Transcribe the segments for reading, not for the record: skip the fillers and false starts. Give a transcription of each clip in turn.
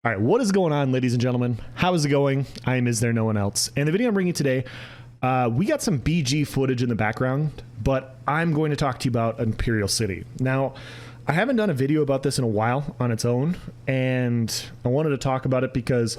All right, what is going on, ladies and gentlemen? How is it going? I am Is There No One Else? And the video I'm bringing today, we got some BG footage in the background, but I'm going to talk to you about Imperial City. Now, I haven't done a video about this in a while on its own, and I wanted to talk about it because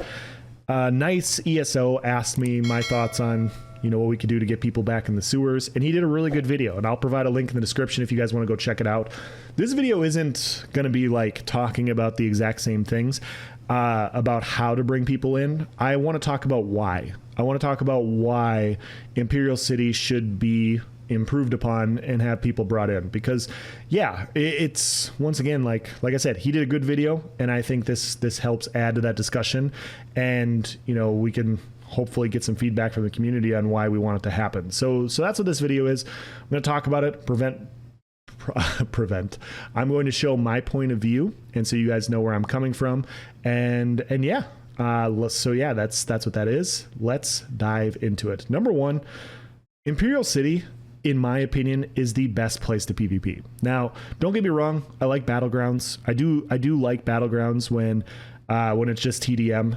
Nice ESO asked me my thoughts on what we could do to get people back in the sewers, and he did a really good video, and I'll provide a link in the description if you guys want to go check it out. This video isn't going to be like talking about the exact same things about how to bring people in. I want to talk about why. I want to talk about why Imperial City should be improved upon and have people brought in, because yeah, it's once again, like I said, he did a good video, and I think this helps add to that discussion, and we can hopefully get some feedback from the community on why we want it to happen. So that's what this video is. I'm going to talk about it, prevent. I'm going to show my point of view, and so you guys know where I'm coming from, and yeah. So yeah, that's what that is. Let's dive into it. Number one, Imperial City, in my opinion, is the best place to PvP. Now, don't get me wrong, I like battlegrounds. I do like battlegrounds when it's just TDM.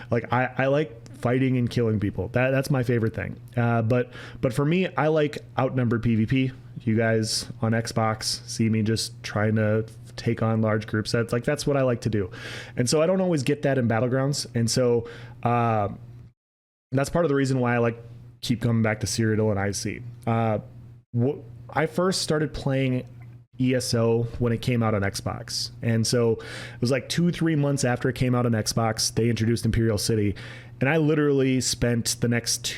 Like I like fighting and killing people. That's my favorite thing. But for me, I like outnumbered PvP. You guys on Xbox see me just trying to take on large group sets. Like that's what I like to do. And so I don't always get that in battlegrounds. And so that's part of the reason why I like keep coming back to Cyrodiil and IC. I first started playing ESO when it came out on Xbox. And so it was like 2-3 months after it came out on Xbox, they introduced Imperial City. And I literally spent the next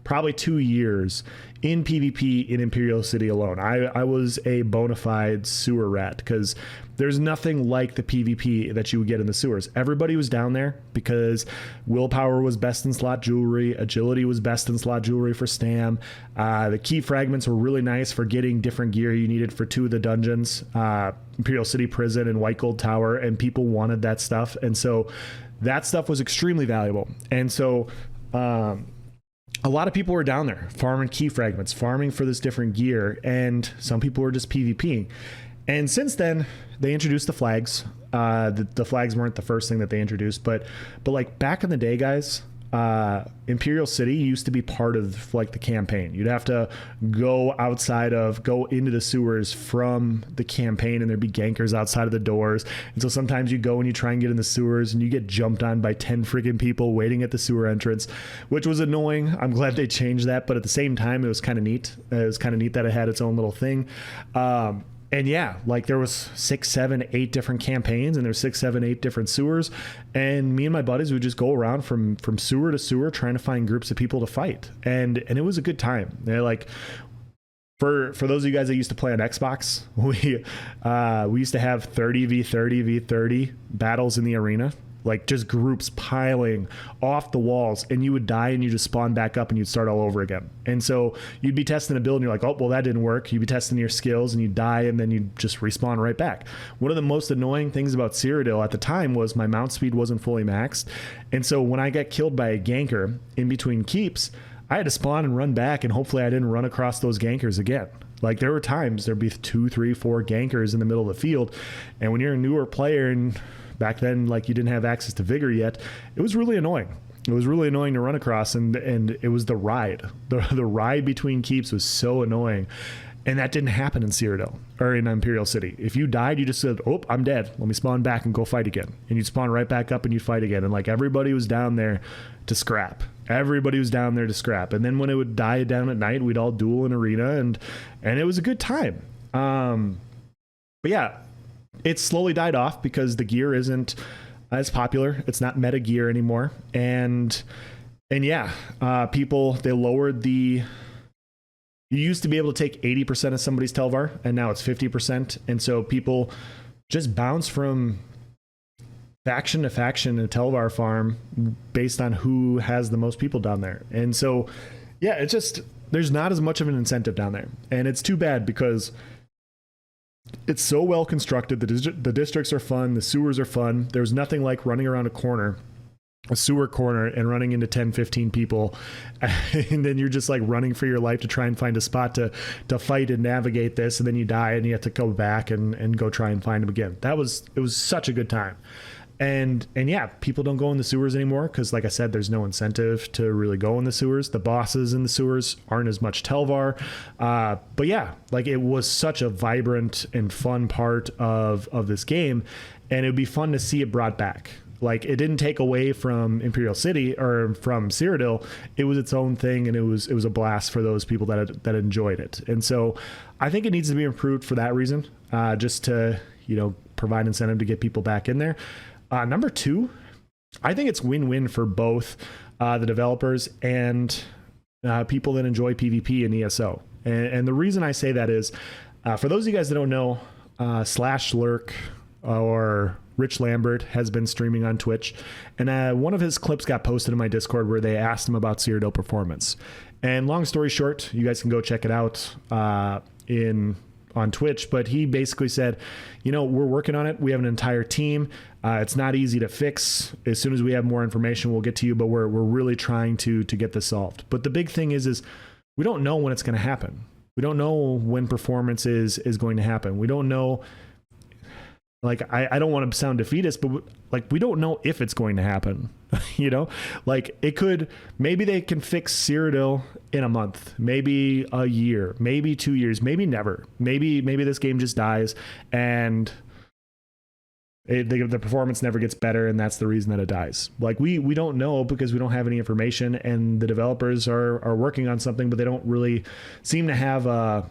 probably 2 years in PvP in Imperial City alone. I was a bona fide sewer rat, because there's nothing like the PvP that you would get in the sewers. Everybody was down there because willpower was best in slot jewelry, agility was best in slot jewelry for Stam. The key fragments were really nice for getting different gear you needed for 2 of the dungeons, Imperial City Prison and White Gold Tower, and people wanted that stuff. And so that stuff was extremely valuable. And so a lot of people were down there farming key fragments, farming for this different gear, and some people were just PvPing. And since then, they introduced the flags. The flags weren't the first thing that they introduced, but like back in the day, guys, Imperial City used to be part of like the campaign. You'd have to go into the sewers from the campaign, and there'd be gankers outside of the doors. And so sometimes you go and you try and get in the sewers, and you get jumped on by 10 freaking people waiting at the sewer entrance, which was annoying. I'm glad they changed that, but at the same time, it was kind of neat. It was kind of neat that it had its own little thing. And yeah, like there was 6, 7, 8 different campaigns, and there's 6, 7, 8 different sewers. And me and my buddies would just go around from sewer to sewer trying to find groups of people to fight. And it was a good time. They're like, for those of you guys that used to play on Xbox, we used to have 30v30 v30 battles in the arena. Like just groups piling off the walls, and you would die and you just spawn back up and you'd start all over again. And so you'd be testing a build and you're like, oh, well, that didn't work. You'd be testing your skills and you'd die, and then you'd just respawn right back. One of the most annoying things about Cyrodiil at the time was my mount speed wasn't fully maxed. And so when I got killed by a ganker in between keeps, I had to spawn and run back, and hopefully I didn't run across those gankers again. Like there were times there'd be 2, 3, 4 gankers in the middle of the field. And when you're a newer player, and back then, like you didn't have access to vigor yet, it was really annoying. It was really annoying to run across, and it was the ride. The ride between keeps was so annoying. And that didn't happen in Cyrodiil or in Imperial City. If you died, you just said, oh, I'm dead. Let me spawn back and go fight again. And you'd spawn right back up and you'd fight again. And like everybody was down there to scrap. Everybody was down there to scrap. And then when it would die down at night, we'd all duel in arena, and it was a good time. But yeah, it slowly died off because the gear isn't as popular. It's not meta gear anymore. And yeah, people, they lowered you used to be able to take 80% of somebody's Telvar, and now it's 50%. And so people just bounce from faction to faction in a Telvar farm based on who has the most people down there. And so, yeah, it's just, there's not as much of an incentive down there. And it's too bad because it's so well constructed. The districts are fun. The sewers are fun. There's nothing like running around a sewer corner and running into 10, 15 people. And then you're just like running for your life to try and find a spot to fight and navigate this. And then you die and you have to go back and go try and find them again. It was such a good time. And yeah, people don't go in the sewers anymore because, like I said, there's no incentive to really go in the sewers. The bosses in the sewers aren't as much Telvar. But yeah, like it was such a vibrant and fun part of this game, and it would be fun to see it brought back. Like it didn't take away from Imperial City or from Cyrodiil. It was its own thing, and it was a blast for those people that enjoyed it. And so I think it needs to be improved for that reason, just to, you know, provide incentive to get people back in there. Number two, I think it's win-win for both the developers and people that enjoy PvP and ESO. And the reason I say that is, for those of you guys that don't know, Slash Lurk or Rich Lambert has been streaming on Twitch, and one of his clips got posted in my Discord where they asked him about Cyrodiil performance. And long story short, you guys can go check it out on Twitch, but he basically said, you know, we're working on it. We have an entire team. It's not easy to fix. As soon as we have more information, we'll get to you, but we're really trying to get this solved. But the big thing is we don't know when it's going to happen. We don't know when performance is going to happen. We don't know, like, I don't want to sound defeatist, but like, we don't know if it's going to happen, you know, like maybe they can fix Cyrodiil in a month, maybe a year, maybe 2 years, maybe never, maybe this game just dies and the performance never gets better, and that's the reason that it dies. Like we don't know because we don't have any information, and the developers are working on something, but they don't really seem to have a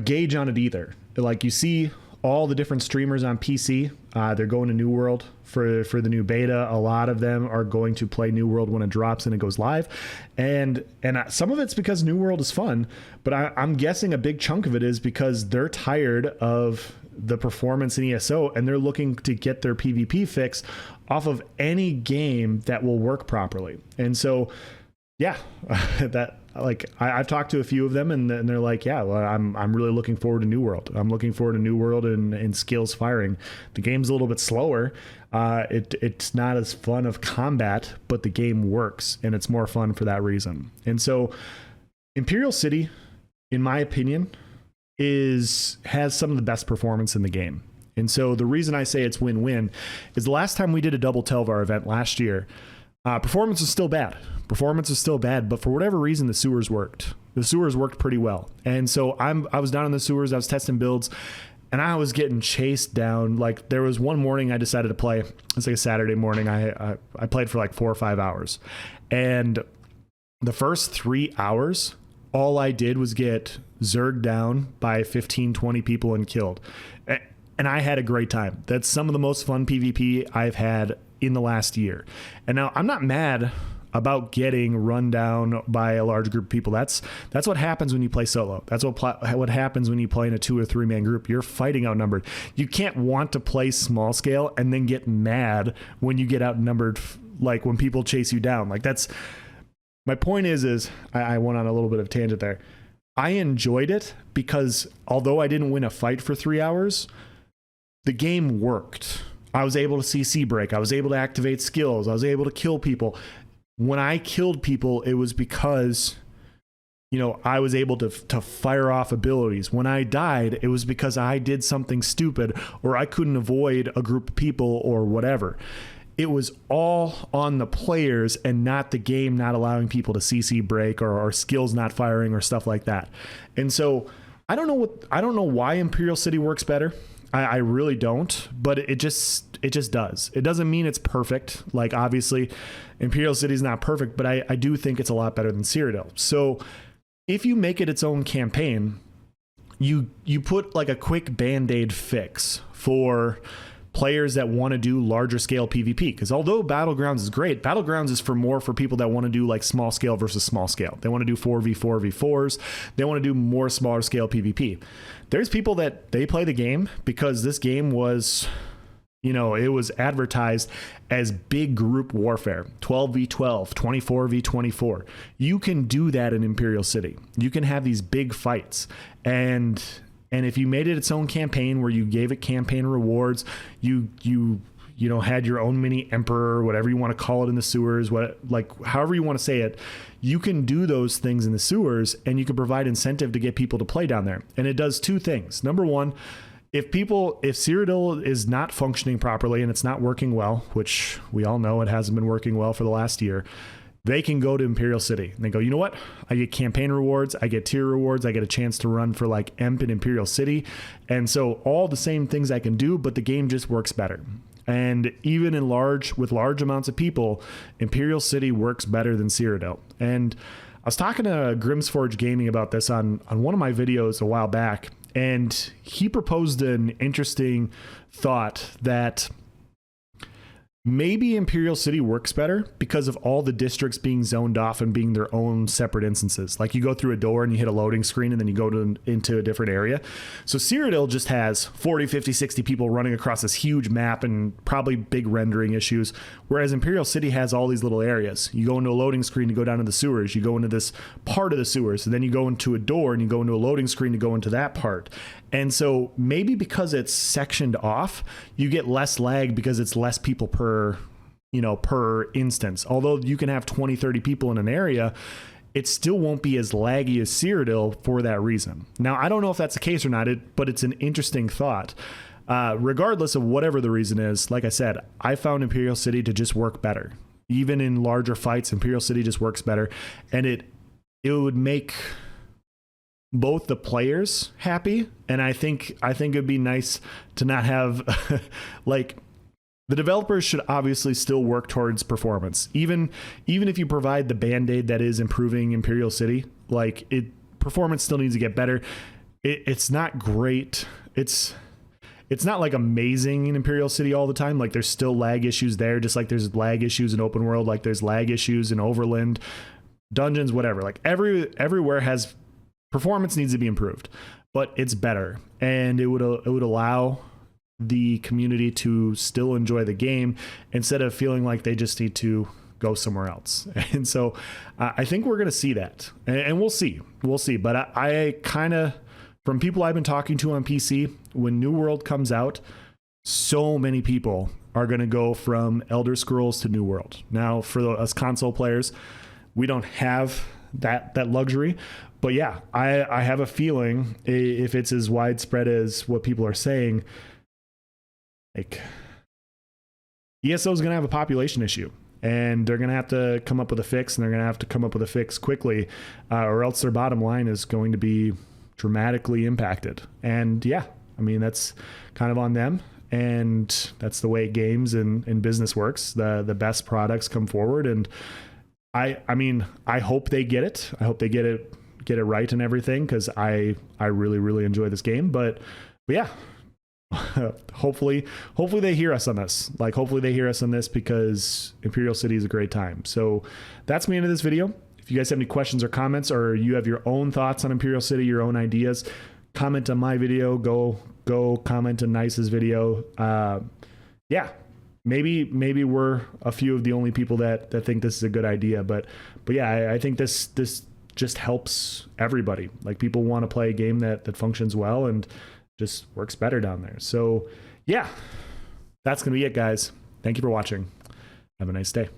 gauge on it either. Like you see all the different streamers on PC, they're going to New World for the new beta. A lot of them are going to play New World when it drops and it goes live. And some of it's because New World is fun, but I'm guessing a big chunk of it is because they're tired of the performance in ESO, and they're looking to get their PvP fix off of any game that will work properly. And so, yeah, that, like, I've talked to a few of them, and they're like, yeah, well, I'm really looking forward to New World. I'm looking forward to New World and skills firing. The game's a little bit slower. It's not as fun of combat, but the game works, and it's more fun for that reason. And so Imperial City, in my opinion, has some of the best performance in the game. And so the reason I say it's win-win is the last time we did a double Telvar event last year, performance was still bad. But for whatever reason, the sewers worked. The sewers worked pretty well. And so I was down in the sewers, I was testing builds, and I was getting chased down. Like there was one morning I decided to play. It's like a Saturday morning. I played for like 4 or 5 hours. And the first 3 hours, all I did was get zerged down by 15, 20 people and killed. And I had a great time. That's some of the most fun PvP I've had in the last year. And now I'm not mad about getting run down by a large group of people. That's what happens when you play solo. That's what happens when you play in a 2 or 3 man group. You're fighting outnumbered. You can't want to play small scale and then get mad when you get outnumbered, like when people chase you down. Like that's my point is I went on a little bit of tangent there. I enjoyed it because although I didn't win a fight for 3 hours, the game worked. I was able to CC break. I was able to activate skills. I was able to kill people. When I killed people, it was because, you know, I was able to fire off abilities. When I died, it was because I did something stupid or I couldn't avoid a group of people or whatever. It was all on the players and not the game not allowing people to CC break or skills not firing or stuff like that. And so I don't know why Imperial City works better. I really don't, but it just does. It doesn't mean it's perfect. Like obviously Imperial City is not perfect, but I do think it's a lot better than Cyrodiil. So if you make it its own campaign, you put like a quick Bandaid fix for players that want to do larger scale PvP. Because although Battlegrounds is great, Battlegrounds is for people that want to do like small scale versus small scale. They want to do 4v4v4s. They want to do more smaller scale PvP. There's people that they play the game because this game was, you know, it was advertised as big group warfare, 12v12, 24v24. You can do that in Imperial City. You can have these big fights. And if you made it its own campaign where you gave it campaign rewards, you know, had your own mini emperor, whatever you want to call it in the sewers, however you want to say it, you can do those things in the sewers and you can provide incentive to get people to play down there. And it does 2 things. Number one, if Cyrodiil is not functioning properly and it's not working well, which we all know it hasn't been working well for the last year, they can go to Imperial City and they go, you know what? I get campaign rewards, I get tier rewards, I get a chance to run for like Emp in Imperial City. And so all the same things I can do, but the game just works better. And even with large amounts of people, Imperial City works better than Cyrodiil. And I was talking to Grimsforge Gaming about this on one of my videos a while back. And he proposed an interesting thought that maybe Imperial City works better because of all the districts being zoned off and being their own separate instances. Like you go through a door and you hit a loading screen and then you go into a different area. So Cyrodiil just has 40, 50, 60 people running across this huge map and probably big rendering issues. Whereas Imperial City has all these little areas. You go into a loading screen to go down to the sewers. You go into this part of the sewers, and then you go into a door and you go into a loading screen to go into that part. And so maybe because it's sectioned off, you get less lag because it's less people per instance. Although you can have 20, 30 people in an area, it still won't be as laggy as Cyrodiil for that reason. Now, I don't know if that's the case or not, but it's an interesting thought. Regardless of whatever the reason is, like I said, I found Imperial City to just work better. Even in larger fights, Imperial City just works better. And it would make both the players happy, and I think it'd be nice to not have like, the developers should obviously still work towards performance. Even if you provide the Band-Aid that is improving Imperial City, like performance still needs to get better. It's not great. It's not like amazing in Imperial City all the time. Like there's still lag issues there, just like there's lag issues in open world, like there's lag issues in Overland, dungeons, whatever. Like everywhere has performance needs to be improved, but it's better, and it would allow the community to still enjoy the game instead of feeling like they just need to go somewhere else. And so I think we're going to see that, and we'll see. But I kind of, from people I've been talking to on PC, when New World comes out, so many people are going to go from Elder Scrolls to New World. Now, for us console players, we don't have that luxury. But yeah, I have a feeling if it's as widespread as what people are saying, like ESO is going to have a population issue, and they're going to have to come up with a fix, and they're going to have to come up with a fix quickly, or else their bottom line is going to be dramatically impacted. And yeah, I mean, that's kind of on them, and that's the way games and business works. The best products come forward, and I mean, I hope they get it. I hope they get it right and everything, because I really, really enjoy this game. But yeah, hopefully they hear us on this. Like, hopefully they hear us on this, because Imperial City is a great time. So that's the end of this video. If you guys have any questions or comments, or you have your own thoughts on Imperial City, your own ideas, comment on my video. Go comment on Nice's video. Yeah. Maybe we're a few of the only people that think this is a good idea, but yeah, I think this just helps everybody. Like, people want to play a game that functions well and just works better down there. So yeah, that's gonna be it, guys. Thank you for watching. Have a nice day.